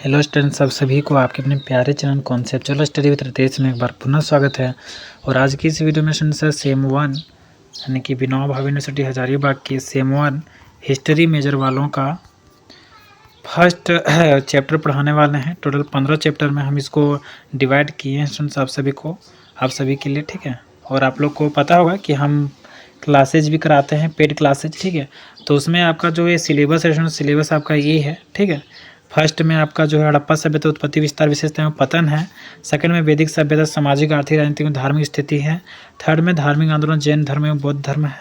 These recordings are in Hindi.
हेलो स्टूडेंट्स, आप सभी को आपके अपने प्यारे channel conceptual study with Ritesh में एक बार पुनः स्वागत है। और आज की इस वीडियो में स्टूडेंट्स सेम वन यानी कि विनोबा भावे यूनिवर्सिटी हजारीबाग के सेम वन हिस्ट्री मेजर वालों का फर्स्ट चैप्टर पढ़ाने वाले हैं। टोटल 15 चैप्टर में हम इसको डिवाइड किए हैं स्टूडेंट्स, आप सभी के लिए, ठीक है। और आप लोग को पता होगा कि हम क्लासेज भी कराते हैं, पेड क्लासेज, ठीक है। तो उसमें आपका जो ये सिलेबस है, सिलेबस आपका ये है, ठीक है। फर्स्ट में आपका जो है हड़प्पा सभ्यता, उत्पत्ति, विस्तार, विशेषता एवं पतन है। सेकंड में वैदिक सभ्यता, सामाजिक, आर्थिक, राजनीतिक एवं धार्मिक स्थिति है। थर्ड में धार्मिक आंदोलन, जैन धर्म एवं बौद्ध धर्म है।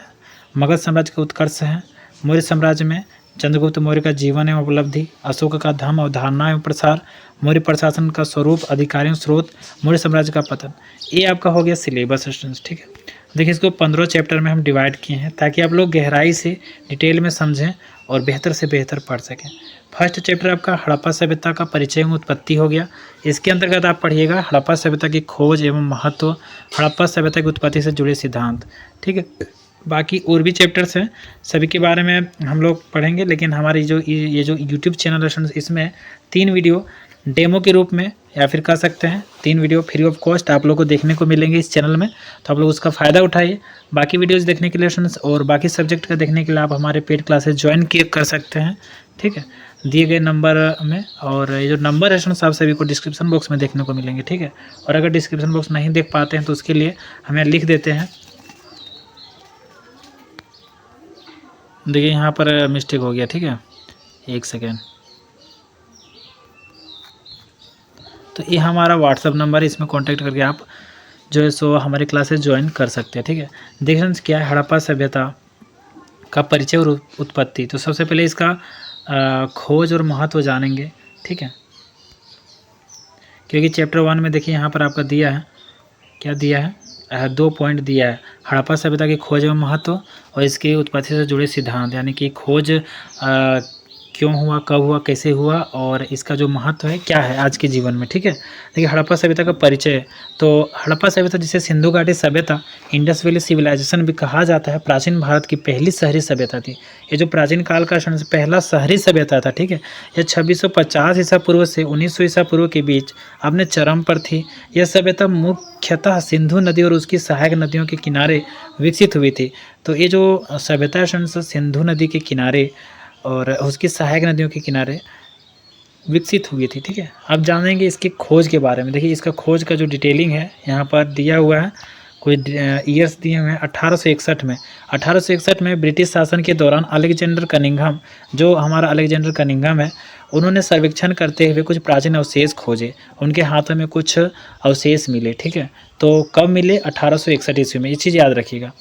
मगध साम्राज्य का उत्कर्ष है। मौर्य साम्राज्य में चंद्रगुप्त मौर्य का जीवन एवं उपलब्धि, अशोक का धर्म, अवधारणा एवं प्रसार, मौर्य प्रशासन का स्वरूप, अधिकारियों, स्रोत, मौर्य साम्राज्य का पतन। ये आपका हो गया सिलेबस स्टूडेंट्स, ठीक है। देखिए, इसको 15 चैप्टर में हम डिवाइड किए हैं ताकि आप लोग गहराई से डिटेल में समझें और बेहतर से बेहतर पढ़ सकें। फर्स्ट चैप्टर आपका हड़प्पा सभ्यता का परिचय एवं उत्पत्ति हो गया। इसके अंतर्गत आप पढ़िएगा हड़प्पा सभ्यता की खोज एवं महत्व, हड़प्पा सभ्यता की उत्पत्ति से जुड़े सिद्धांत, ठीक है। बाकी और भी चैप्टर्स हैं, सभी के बारे में हम लोग पढ़ेंगे। लेकिन हमारी जो ये जो यूट्यूब चैनल है, इसमें 3 वीडियो डेमो के रूप में या फिर कह सकते हैं 3 वीडियो फ्री ऑफ कॉस्ट आप लोग को देखने को मिलेंगे इस चैनल में। तो आप लोग उसका फ़ायदा उठाइए। बाकी वीडियोस देखने के लिए स्टूडेंट्स और बाकी सब्जेक्ट का देखने के लिए आप हमारे पेड क्लासेस ज्वाइन कर सकते हैं, ठीक है, दिए गए नंबर में। और ये जो नंबर है स्टूडेंट्स, आप सभी को डिस्क्रिप्शन बॉक्स में देखने को मिलेंगे, ठीक है। और अगर डिस्क्रिप्शन बॉक्स नहीं देख पाते हैं तो उसके लिए हमें लिख देते हैं। देखिए, यहाँ पर मिस्टेक हो गया, ठीक है, 1 सेकेंड। तो ये हमारा व्हाट्सअप नंबर है, इसमें कांटेक्ट करके आप जो है सो हमारे क्लासेस ज्वाइन कर सकते हैं, ठीक है। देखिए क्या है हड़प्पा सभ्यता का परिचय और उत्पत्ति। तो सबसे पहले इसका खोज और महत्व जानेंगे, ठीक है। क्योंकि चैप्टर 1 में देखिए यहाँ पर आपका दिया है, क्या दिया है, 2 पॉइंट दिया है, हड़प्पा सभ्यता की खोज एवं महत्व और इसकी उत्पत्ति से जुड़े सिद्धांत। यानी कि खोज क्यों हुआ, कब हुआ, कैसे हुआ और इसका जो महत्व है क्या है आज के जीवन में, ठीक है। देखिए हड़प्पा सभ्यता का परिचय। तो हड़प्पा सभ्यता जिसे सिंधु घाटी सभ्यता, इंडस वैली सिविलाइजेशन भी कहा जाता है, प्राचीन भारत की पहली शहरी सभ्यता थी। ये जो प्राचीन काल का पहला शहरी सभ्यता था, ठीक है। यह 2650 ईसा पूर्व से 1900 ईसा पूर्व के बीच अपने चरम पर थी। यह सभ्यता मुख्यतः सिंधु नदी और उसकी सहायक नदियों के किनारे विकसित हुई थी। तो ये जो सभ्यता है सिंधु नदी के किनारे और उसकी सहायक नदियों के किनारे विकसित हुई थी, ठीक है। अब जानेंगे इसकी खोज के बारे में। देखिए इसका खोज का जो डिटेलिंग है यहाँ पर दिया हुआ है, कोई ईयर्स दिए हुए हैं। 1861 में ब्रिटिश शासन के दौरान अलेक्जेंडर कनिंघम, जो हमारा अलेक्जेंडर कनिंघम है, उन्होंने सर्वेक्षण करते हुए कुछ प्राचीन अवशेष खोजे। उनके हाथों में कुछ अवशेष मिले, ठीक है। तो कब मिले? 1861 ईस्वी में, ये चीज़ याद रखिएगा।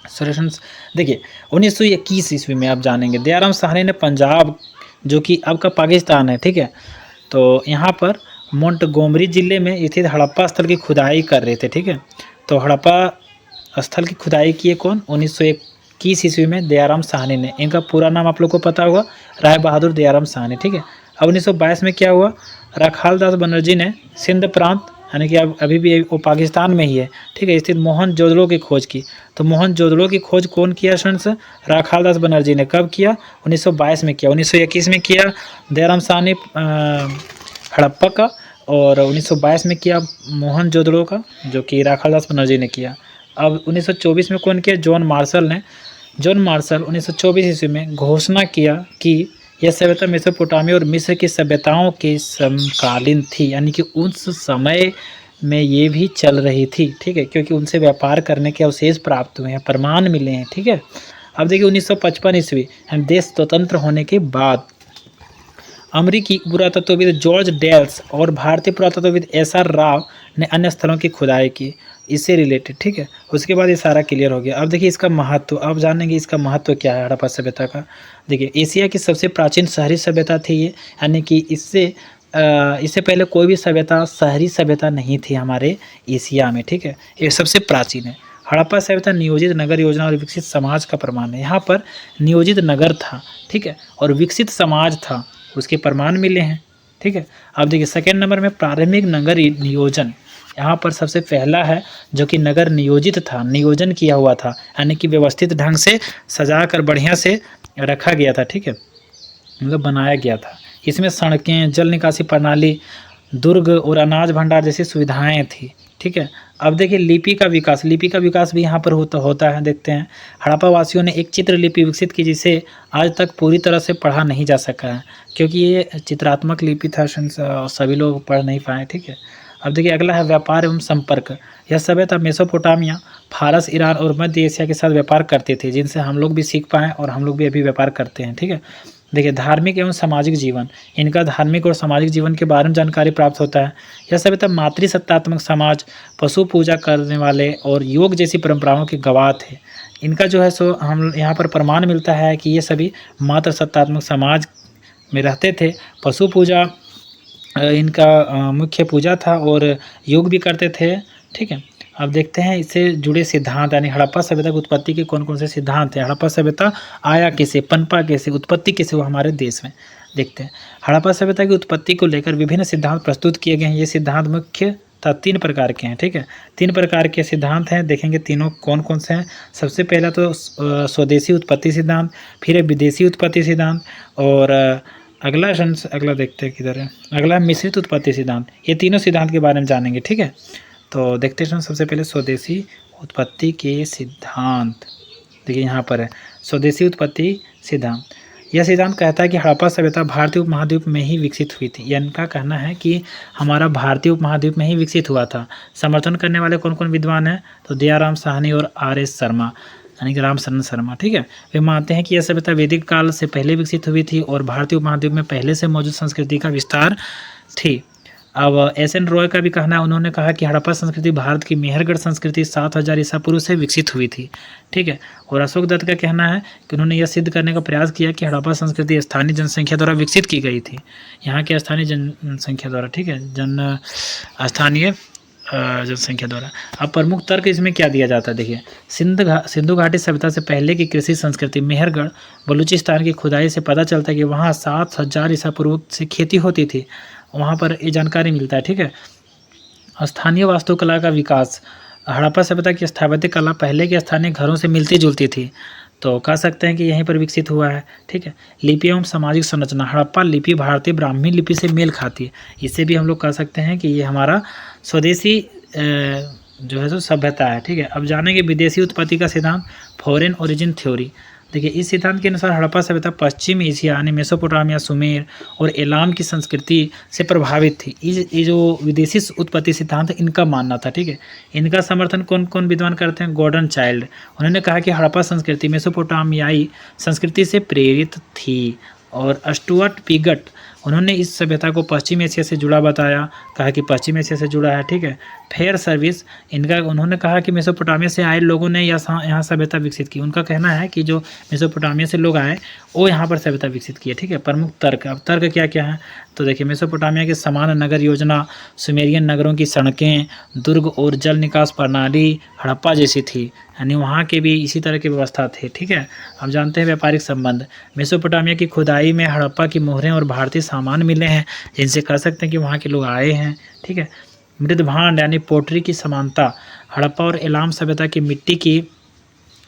सॉल्यूशंस देखिए 1921 ईस्वी में आप जानेंगे दयाराम साहनी ने पंजाब, जो कि अब का पाकिस्तान है, ठीक है, तो यहाँ पर मोंटगोमरी जिले में स्थित हड़प्पा स्थल की खुदाई कर रहे थे, ठीक है। तो हड़प्पा स्थल की खुदाई की है कौन? 1921 ईस्वी में दयाराम साहनी ने। इनका पूरा नाम आप लोग को पता होगा, राय बहादुर दयाराम साहनी, ठीक है। अब 1922 में क्या हुआ? राखाल दास बनर्जी ने सिंध प्रांत, यानी कि अब अभी भी वो पाकिस्तान में ही है, ठीक है, स्थित मोहनजोदड़ो की खोज की। तो मोहनजोदड़ो की खोज कौन किया स्टूडेंट्स? राखाल दास बनर्जी ने। कब किया? 1922 में किया। 1921 में किया दयाराम साहनी हड़प्पा का, और 1922 में किया मोहनजोदड़ो का, जो कि राखाल दास बनर्जी ने किया। अब 1924 में कौन किया? जॉन मार्शल ने। जॉन मार्शल 1924 ईस्वी में घोषणा किया कि यह सभ्यता मेसोपोटामिया और मिस्र की सभ्यताओं के समकालीन थी, यानी कि उस समय में ये भी चल रही थी, ठीक है, क्योंकि उनसे व्यापार करने के अवशेष प्राप्त हुए हैं, प्रमाण मिले हैं, ठीक है। अब देखिए 1955 ईस्वी, देश स्वतंत्र होने के बाद अमेरिकी पुरातत्वविद जॉर्ज डेल्स और भारतीय पुरातत्वविद SR राव ने अन्य स्थलों की खुदाई की इससे रिलेटेड, ठीक है। उसके बाद ये सारा क्लियर हो गया। अब देखिए इसका महत्व, अब जानेंगे इसका महत्व क्या है हड़प्पा सभ्यता का। देखिए एशिया की सबसे प्राचीन शहरी सभ्यता थी ये, यानी कि इससे पहले कोई भी सभ्यता शहरी सभ्यता नहीं थी हमारे एशिया में, ठीक है। ये सबसे प्राचीन है। हड़प्पा सभ्यता नियोजित नगर योजना और विकसित समाज का प्रमाण है। यहाँ पर नियोजित नगर था, ठीक है, और विकसित समाज था, उसके प्रमाण मिले हैं, ठीक है। अब देखिए सेकेंड नंबर में प्रारंभिक नगर नियोजन। यहाँ पर सबसे पहला है जो कि नगर नियोजित था, नियोजन किया हुआ था, यानी कि व्यवस्थित ढंग से सजा कर बढ़िया से रखा गया था, ठीक है। मतलब बनाया गया था। इसमें सड़कें, जल निकासी प्रणाली, दुर्ग और अनाज भंडार जैसी सुविधाएं थी। ठीक है। अब देखिए लिपि का विकास भी यहाँ पर होता है। देखते हैं, हड़प्पा वासियों ने एक चित्र लिपि विकसित की जिसे आज तक पूरी तरह से पढ़ा नहीं जा सका है, क्योंकि ये चित्रात्मक लिपि था, सभी लोग पढ़ नहीं पाए। ठीक है। अब देखिए अगला है व्यापार एवं संपर्क। यह सभ्यता मेसोपोटामिया, फारस, ईरान और मध्य एशिया के साथ व्यापार करते थे, जिनसे हम लोग भी सीख पाएँ और हम लोग भी अभी व्यापार करते हैं। ठीक है। देखिए धार्मिक एवं सामाजिक जीवन, इनका धार्मिक और सामाजिक जीवन के बारे में जानकारी प्राप्त होता है। यह सभ्यता मातृसत्तात्मक समाज, पशु पूजा करने वाले और योग जैसी परंपराओं के गवाह थे। इनका जो है सो हम यहाँ पर प्रमाण मिलता है कि ये सभी मातृसत्तात्मक समाज में रहते थे। पशु पूजा इनका मुख्य पूजा था और योग भी करते थे। ठीक है। अब देखते हैं इससे जुड़े सिद्धांत, यानी हड़प्पा सभ्यता की उत्पत्ति के कौन कौन से सिद्धांत हैं। हड़प्पा सभ्यता आया कैसे, पनपा कैसे, उत्पत्ति कैसे हुआ हमारे देश में, देखते हैं। हड़प्पा सभ्यता की उत्पत्ति को लेकर विभिन्न सिद्धांत प्रस्तुत किए गए हैं। ये सिद्धांत मुख्यतः 3 प्रकार के हैं। ठीक है। 3 प्रकार के सिद्धांत हैं, देखेंगे तीनों कौन कौन से हैं। सबसे पहला तो स्वदेशी उत्पत्ति सिद्धांत, फिर है विदेशी उत्पत्ति सिद्धांत, और अगला देखते हैं किधर है, अगला मिश्रित उत्पत्ति सिद्धांत। ये तीनों सिद्धांत के बारे में जानेंगे। ठीक है। तो देखते हैं सबसे पहले स्वदेशी उत्पत्ति के सिद्धांत। देखिए यहाँ पर है स्वदेशी उत्पत्ति सिद्धांत। यह सिद्धांत कहता है कि हड़प्पा सभ्यता भारतीय उपमहाद्वीप में ही विकसित हुई थी। इनका कहना है कि हमारा भारतीय उपमहाद्वीप में ही विकसित हुआ था। समर्थन करने वाले कौन कौन विद्वान हैं, तो दयाराम साहनी और RS शर्मा, यानी कि रामशरण शर्मा। ठीक है। वे मानते हैं कि यह सभ्यता वैदिक काल से पहले विकसित हुई थी और भारतीय उपमहाद्वीप में पहले से मौजूद संस्कृति का विस्तार थी। अब SN रॉय का भी कहना है, उन्होंने कहा कि हड़प्पा संस्कृति भारत की मेहरगढ़ संस्कृति 7000 ईसा पूर्व से विकसित हुई थी। ठीक है। और अशोक दत्त का कहना है कि उन्होंने यह सिद्ध करने का प्रयास किया कि हड़प्पा संस्कृति स्थानीय जनसंख्या द्वारा विकसित की गई थी, यहाँ के स्थानीय जनसंख्या द्वारा। ठीक है। स्थानीय जनसंख्या द्वारा। अब प्रमुख तर्क इसमें क्या दिया जाता है, देखिए सिंधु घाटी सभ्यता से पहले की कृषि संस्कृति मेहरगढ़ बलूचिस्तान की खुदाई से पता चलता है कि वहाँ 7000 ईसा पूर्व से खेती होती थी, वहाँ पर ये जानकारी मिलता है। ठीक है। स्थानीय वास्तुकला का विकास, हड़प्पा सभ्यता की स्थापत्य कला पहले के स्थानीय घरों से मिलती जुलती थी, तो कह सकते हैं कि यहीं पर विकसित हुआ है। ठीक है। लिपि एवं सामाजिक संरचना, हड़प्पा लिपि भारतीय ब्राह्मी लिपि से मेल खाती है। इससे भी हम लोग कह सकते हैं कि ये हमारा स्वदेशी जो है सो सभ्यता है। ठीक है। अब जानेंगे विदेशी उत्पत्ति का सिद्धांत, फॉरेन ओरिजिन थ्योरी। देखिए इस सिद्धांत के अनुसार हड़प्पा सभ्यता पश्चिम एशिया यानी मेसोपोटामिया, सुमेर और एलाम की संस्कृति से प्रभावित थी। ये जो विदेशी उत्पत्ति सिद्धांत इनका मानना था। ठीक है। इनका समर्थन कौन कौन विद्वान करते हैं, गॉर्डन चाइल्ड। उन्होंने कहा कि हड़प्पा संस्कृति मेसोपोटामियाई संस्कृति से प्रेरित थी। और स्टुअर्ट पीगट, उन्होंने इस सभ्यता को पश्चिम एशिया से जुड़ा बताया, कहा कि पश्चिम एशिया से जुड़ा है। ठीक है। फेयर सर्विस, उन्होंने कहा कि मेसोपोटामिया से आए लोगों ने यहाँ सभ्यता विकसित की। उनका कहना है कि जो मेसोपोटामिया से लोग आए वो यहाँ पर सभ्यता विकसित की है। ठीक है। प्रमुख तर्क, अब तर्क क्या क्या है, तो देखिए मेसोपोटामिया के समान नगर योजना, सुमेरियन नगरों की सड़कें, दुर्ग और जल निकास प्रणाली हड़प्पा जैसी थी, यानी वहाँ के भी इसी तरह की व्यवस्था थी। ठीक है। अब जानते हैं व्यापारिक संबंध, मेसोपोटामिया की खुदाई में हड़प्पा की मोहरें और भारतीय सामान मिले हैं, जिनसे कह सकते हैं कि वहाँ के लोग आए हैं। ठीक है। मृद भांड यानी पोट्री की समानता, हड़प्पा और एलाम सभ्यता की मिट्टी की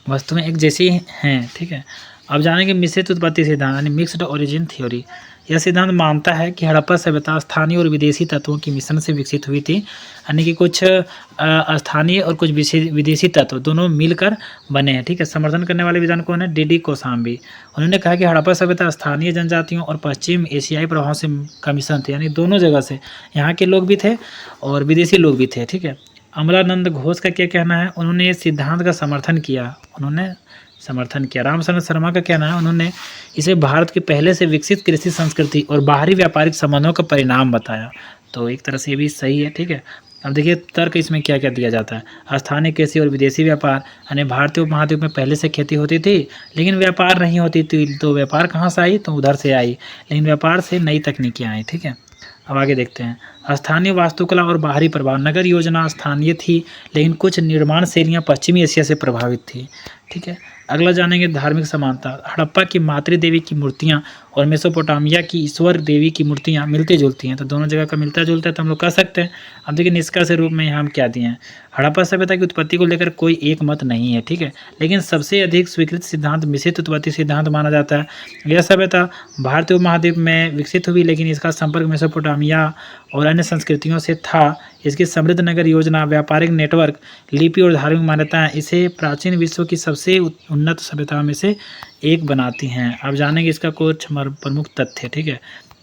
वस्तुएं एक जैसी हैं। ठीक है। अब जानेंगे मिश्रित उत्पत्ति सिद्धांत यानी मिक्स्ड ओरिजिन थ्योरी। यह सिद्धांत मानता है कि हड़प्पा सभ्यता स्थानीय और विदेशी तत्वों के मिश्रण से विकसित हुई थी, यानी कि कुछ स्थानीय और कुछ विदेशी तत्व दोनों मिलकर बने हैं। ठीक है। समर्थन करने वाले विद्वान कौन है, DD कोसाम्बी। उन्होंने कहा कि हड़प्पा सभ्यता स्थानीय जनजातियों और पश्चिम एशियाई प्रभाव से का मिश्रण थे, यानी दोनों जगह से यहाँ के लोग भी थे और विदेशी लोग भी थे। ठीक है। अमलानंद घोष का क्या कहना है, उन्होंने इस सिद्धांत का समर्थन किया। रामशरण शर्मा का कहना है, उन्होंने इसे भारत की पहले से विकसित कृषि संस्कृति और बाहरी व्यापारिक संबंधों का परिणाम बताया। तो एक तरह से ये भी सही है। ठीक है। अब देखिए तर्क इसमें क्या क्या दिया जाता है, स्थानीय कृषि और विदेशी व्यापार, यानी भारतीय उपमहाद्वीप में पहले से खेती होती थी लेकिन व्यापार नहीं होती थी, तो व्यापार कहाँ से आई, तो उधर से आई, लेकिन व्यापार से नई तकनीकें आई। ठीक है। अब आगे देखते हैं स्थानीय वास्तुकला और बाहरी प्रभाव, नगर योजना स्थानीय थी लेकिन कुछ निर्माण शैलियाँ पश्चिमी एशिया से प्रभावित थी। ठीक है। अगला जानेंगे धार्मिक समानता, हड़प्पा की मातृ देवी की मूर्तियाँ और मेसोपोटामिया की ईश्वर देवी की मूर्तियाँ मिलती जुलती हैं, तो दोनों जगह का मिलता जुलता है, तो हम लोग कह सकते हैं। अब देखिए निष्कर्ष रूप में यहाँ हम क्या दिए हैं, हड़प्पा सभ्यता की उत्पत्ति को लेकर कोई एक मत नहीं है, ठीक है, लेकिन सबसे अधिक स्वीकृत सिद्धांत मिश्रित उत्पत्ति सिद्धांत माना जाता है। यह सभ्यता भारतीय उपमहाद्वीप में विकसित हुई, लेकिन इसका संपर्क मेसोपोटामिया और अन्य संस्कृतियों से था। इसकी समृद्ध नगर योजना, व्यापारिक नेटवर्क, लिपि और धार्मिक मान्यताएं इसे प्राचीन विश्व की सबसे उन्नत सभ्यताओं में से एक बनाती हैं। अब जानेंगे इसका कुछ प्रमुख तथ्य, ठीक है,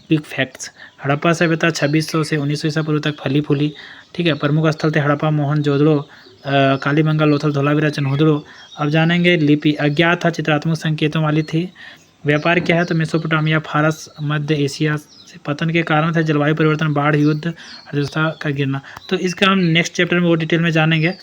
क्विक फैक्ट्स। हड़प्पा सभ्यता 2600 से 1900 ईसा पूर्व तक फली फूली, ठीक है। प्रमुख स्थल थे हड़प्पा, मोहनजोदड़ो, कालीबंगा, लोथल, धोलावीरा, चन्होदड़ो। अब जानेंगे लिपि अज्ञात था, चित्रात्मक संकेतों वाली थी। व्यापार क्या है, तो मेसोपोटामिया, फारस, मध्य एशिया से पतन के कारण थे जलवायु परिवर्तन, बाढ़, युद्ध, अर्थव्यवस्था का गिरना। तो इसका हम नेक्स्ट चैप्टर में वो डिटेल में जानेंगे।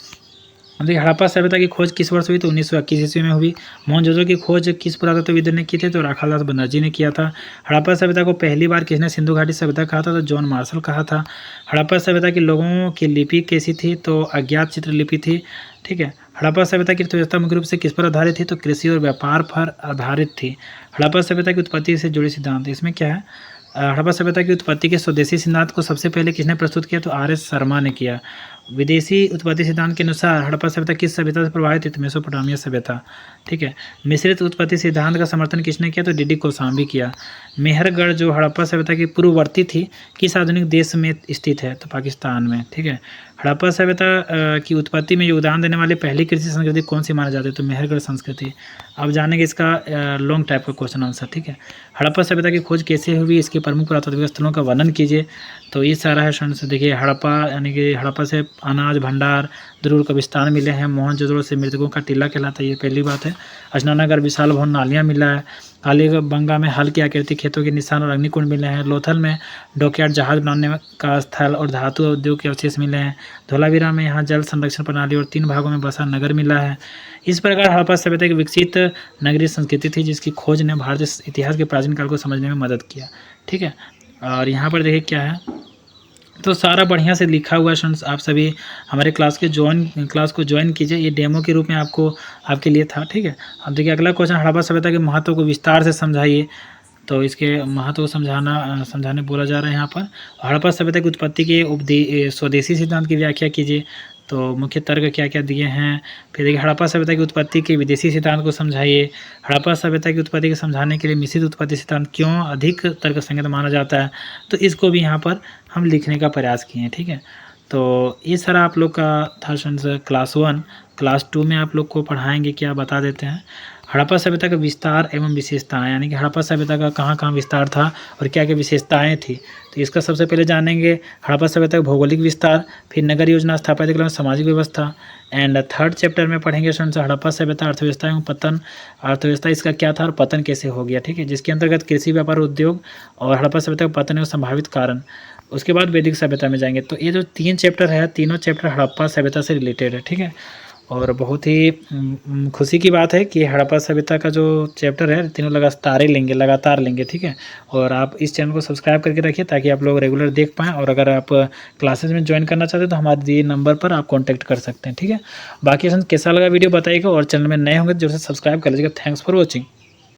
देखिए हड़प्पा सभ्यता की खोज किस वर्ष हुई, तो 1921 ईस्वी में हुई। मोहनजोदड़ो की खोज किस पुरातत्वविद ने की थी, तो राखालदास बनर्जी ने किया था। हड़प्पा सभ्यता को पहली बार किसने सिंधु घाटी सभ्यता कहा था, तो जॉन मार्शल कहा था। हड़प्पा सभ्यता के लोगों की लिपि कैसी थी, तो अज्ञात चित्रलिपि थी, ठीक है। हड़प्पा सभ्यता की अर्थव्यवस्था मुख्य रूप से किस पर आधारित थी, तो कृषि और व्यापार पर आधारित थी। हड़प्पा सभ्यता की उत्पत्ति से जुड़े सिद्धांत, इसमें क्या है, हड़प्पा सभ्यता की उत्पत्ति के स्वदेशी सिद्धांत को सबसे पहले किसने प्रस्तुत किया, तो आर.एस. शर्मा ने किया। विदेशी उत्पत्ति सिद्धांत के अनुसार हड़प्पा सभ्यता किस सभ्यता से प्रभावित थी, तो मेसोपोटामिया सभ्यता, ठीक है। मिश्रित उत्पत्ति सिद्धांत का समर्थन किसने किया, तो डी.डी. कोसांबी किया। मेहरगढ़ जो हड़प्पा सभ्यता की पूर्ववर्ती थी, किस आधुनिक देश में स्थित है, तो पाकिस्तान में, ठीक है। हड़प्पा सभ्यता की उत्पत्ति में योगदान देने वाली पहली कृषि संस्कृति कौन सी मानी जाती है, तो मेहरगढ़ संस्कृति। अब जानेंगे इसका लॉन्ग टाइप का क्वेश्चन आंसर, ठीक है। हड़प्पा सभ्यता की खोज कैसे हुई, इसके प्रमुख पुरातात्विक स्थलों का वर्णन कीजिए। तो ये सारा है स्टूडेंट्स। देखिए हड़प्पा यानी कि हड़प्पा से अनाज भंडार, दुर्ग कब्रिस्तान मिले हैं। मोहनजोदड़ो से मृतकों का टीला कहलाता है, ये पहली बात है। स्नानागार, विशाल भवन, नालियाँ मिला है। कालीबंगा में हल की आकृति, खेतों के निशान और अग्निकुंड मिले हैं। लोथल में डॉकयार्ड, जहाज बनाने का स्थल और धातु उद्योग के अवशेष मिले हैं। धोलावीरा में यहाँ जल संरक्षण प्रणाली और 3 भागों में बसा नगर मिला है। इस प्रकार हड़प्पा सभ्यता की विकसित नगरीय संस्कृति थी, जिसकी खोज ने भारतीय इतिहास के प्राचीन काल को समझने में मदद किया, ठीक है। और यहाँ पर देखिए क्या है, तो सारा बढ़िया से लिखा हुआ है स्टूडेंट्स। आप सभी हमारे क्लास को ज्वाइन कीजिए, ये डेमो के रूप में आपके लिए था, ठीक है। अब देखिए अगला क्वेश्चन, हड़प्पा सभ्यता के महत्व को विस्तार से समझाइए। तो इसके महत्व को समझाने बोला जा रहा है यहाँ पर। हड़प्पा सभ्यता की उत्पत्ति के स्वदेशी सिद्धांत की व्याख्या कीजिए। तो मुख्य तर्क क्या क्या दिए हैं। फिर देखिए हड़प्पा सभ्यता की उत्पत्ति के विदेशी सिद्धांत को समझाइए। हड़प्पा सभ्यता की उत्पत्ति को समझाने के लिए मिश्रित उत्पत्ति सिद्धांत क्यों अधिक तर्कसंगत माना जाता है, तो इसको भी यहाँ पर हम लिखने का प्रयास किए हैं, ठीक है। तो ये सारा आप लोग का था स्टूडेंट्स क्लास 1। क्लास 2 में आप लोग को पढ़ाएंगे, क्या बता देते हैं, हड़प्पा सभ्यता का विस्तार एवं विशेषताएं, यानी कि हड़प्पा सभ्यता का कहाँ कहाँ विस्तार था और क्या क्या विशेषताएं थी। तो इसका सबसे पहले जानेंगे हड़प्पा सभ्यता का भौगोलिक विस्तार, फिर नगर योजना, स्थापत्य कला, सामाजिक व्यवस्था। एंड थर्ड चैप्टर में पढ़ेंगे स्टूडेंट्स हड़प्पा सभ्यता, अर्थव्यवस्था एवं पतन। अर्थव्यवस्था इसका क्या था और पतन कैसे हो गया, ठीक है, जिसके अंतर्गत कृषि, व्यापार, उद्योग और हड़प्पा सभ्यता का पतन एवं संभावित कारण। उसके बाद वैदिक सभ्यता में जाएंगे। तो ये जो 3 चैप्टर है, तीनों चैप्टर हड़प्पा सभ्यता से रिलेटेड है, ठीक है। और बहुत ही खुशी की बात है कि हड़प्पा सभ्यता का जो चैप्टर है तीनों लगातार लेंगे, ठीक है। और आप इस चैनल को सब्सक्राइब करके रखिए ताकि आप लोग रेगुलर देख पाएँ। और अगर आप क्लासेस में ज्वाइन करना चाहते हैं तो हमारे दिए नंबर पर आप कॉन्टैक्ट कर सकते हैं, ठीक है। बाकी कैसा लगा वीडियो बताइएगा, और चैनल में नए होंगे तो जरूर से सब्सक्राइब कर लीजिएगा। Thanks for watching.